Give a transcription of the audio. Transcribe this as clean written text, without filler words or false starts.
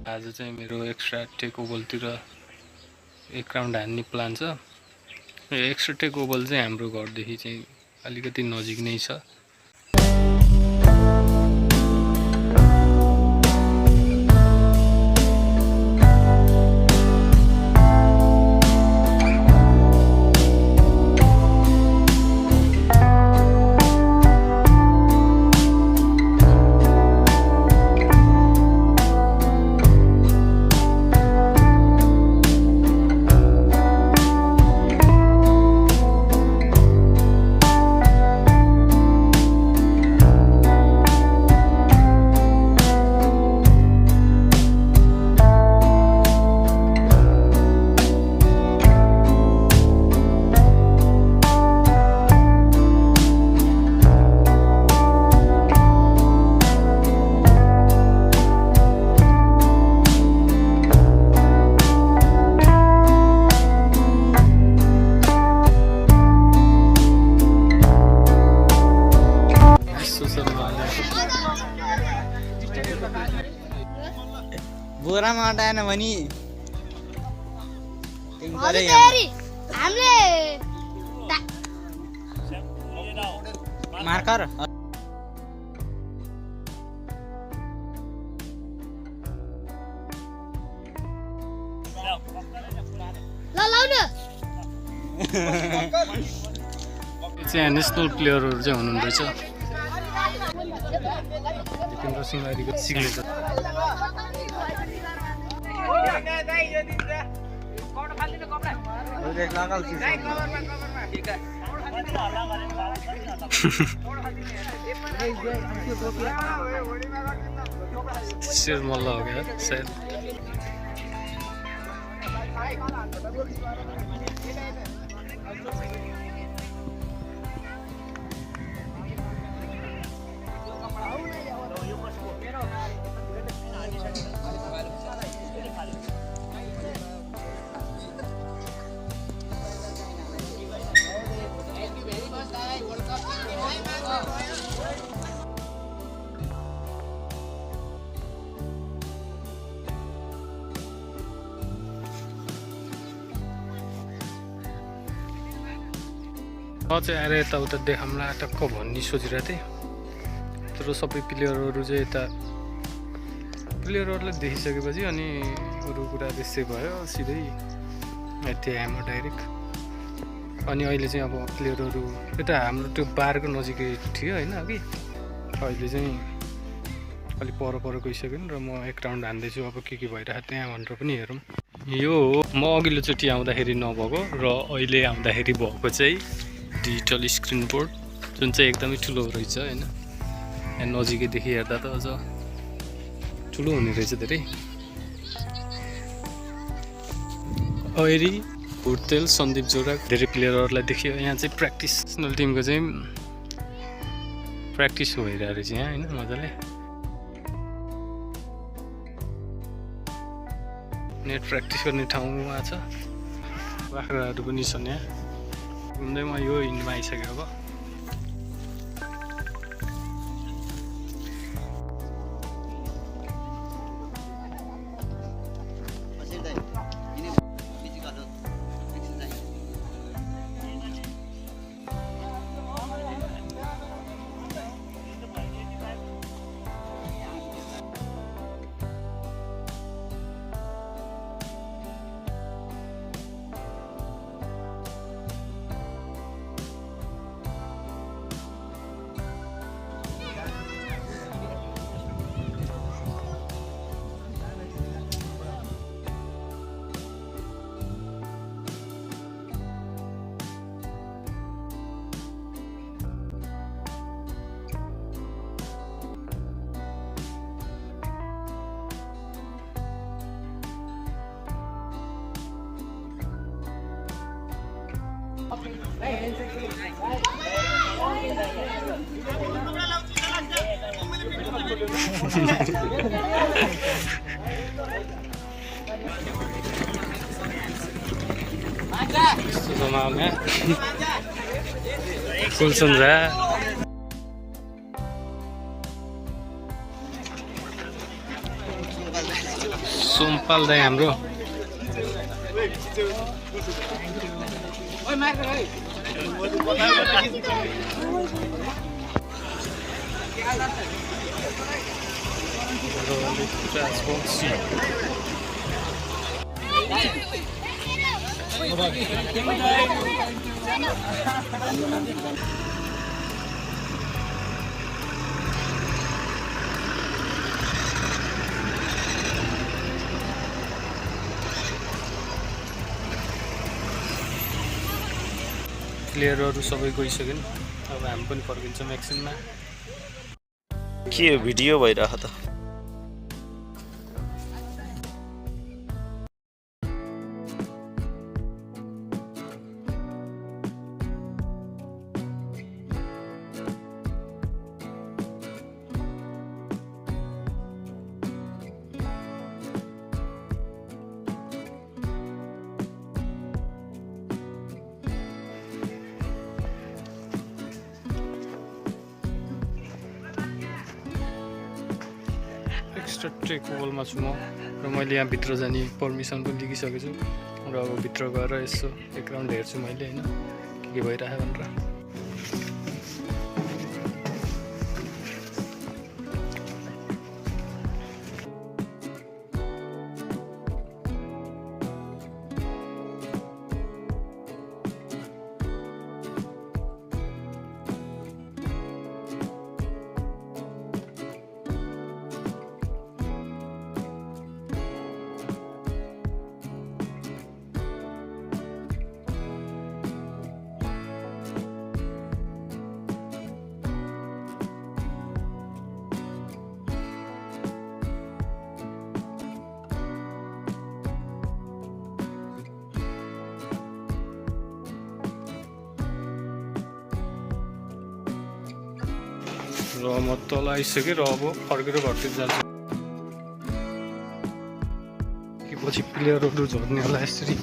आज चाहिँ मेरो एक्स्ट्रा टेक ओभलतिर एक राउन्ड हान्ने प्लान छ। यो एक्स्ट्रा टेक ओभल चाहिँ हाम्रो घरदेखि चाहिँ अलिकति नजिक नै छ। बोरामा अटाएन भने मार्कर चाहिँ नेसनल प्लेयरहरु चाहिँ हुनुहुँदो रहेछ। दिपेन्द्र सिंह आइरीको सिग्नेचर शेर मल्ल हो गया शायद। म चाहिँ आएर यताउता देखाउँला टक्क भन्ने सोचिरहेको थिएँ, तर सबै प्लेयरहरू चाहिँ यता प्लेयरहरूलाई देखिसकेपछि अनि अरू कुरा त्यसै भयो, सिधै यति आएँ डाइरेक्ट। अनि अहिले चाहिँ अब प्लेयरहरू यता हाम्रो त्यो बारको नजिकै थियो होइन कि, अहिले चाहिँ अलिक पर गइसक्यो र म एक राउन्ड हान्दैछु। अब के भइरहेको त्यहाँ भनेर पनि हेरौँ। यो हो म अघिल्लोचोटि आउँदाखेरि नभएको र अहिले आउँदाखेरि भएको चाहिँ डिजिटल स्क्रिन बोर्ड, जुन चाहिँ एकदमै ठुलो रहेछ होइन। यहाँ नजिकैदेखि हेर्दा त अझ ठुलो हुने रहेछ धेरै। ऐरी भुटेल सन्दीप जोरा धेरै प्लेयरहरूलाई देखियो। यहाँ चाहिँ प्र्याक्टिस नेसनल टिमको चाहिँ प्र्याक्टिस भइरहेको रहेछ यहाँ होइन मजाले। नेट प्र्याक्टिस गर्ने ठाउँमा छ, बाख्राहरू पनि छन् यहाँ। घुम्दैमा यो हिँड्नुमा आइसक्यो अब। Sumamnya Kulsundra सोमपाल दाइ हाम्रो प्लेयरहरू सबै गइसक्यो नि अब हामी पनि फर्किन्छौँ एकछिनमा के भिडियो भइरह त एक्स्ट्रा ट्रेक वलमा छु म र मैले यहाँ भित्र जाने पर्मिसन पनि लिइसकेको छु र अब भित्र गएर यसो एक राउन्ड हेर्छु मैले होइन के भइरहेको भनेर र म तल आइसकेँ र अब फर्केर घरतिर जान्छु कि पछि प्लेयरहरू झर्ने होला यसरी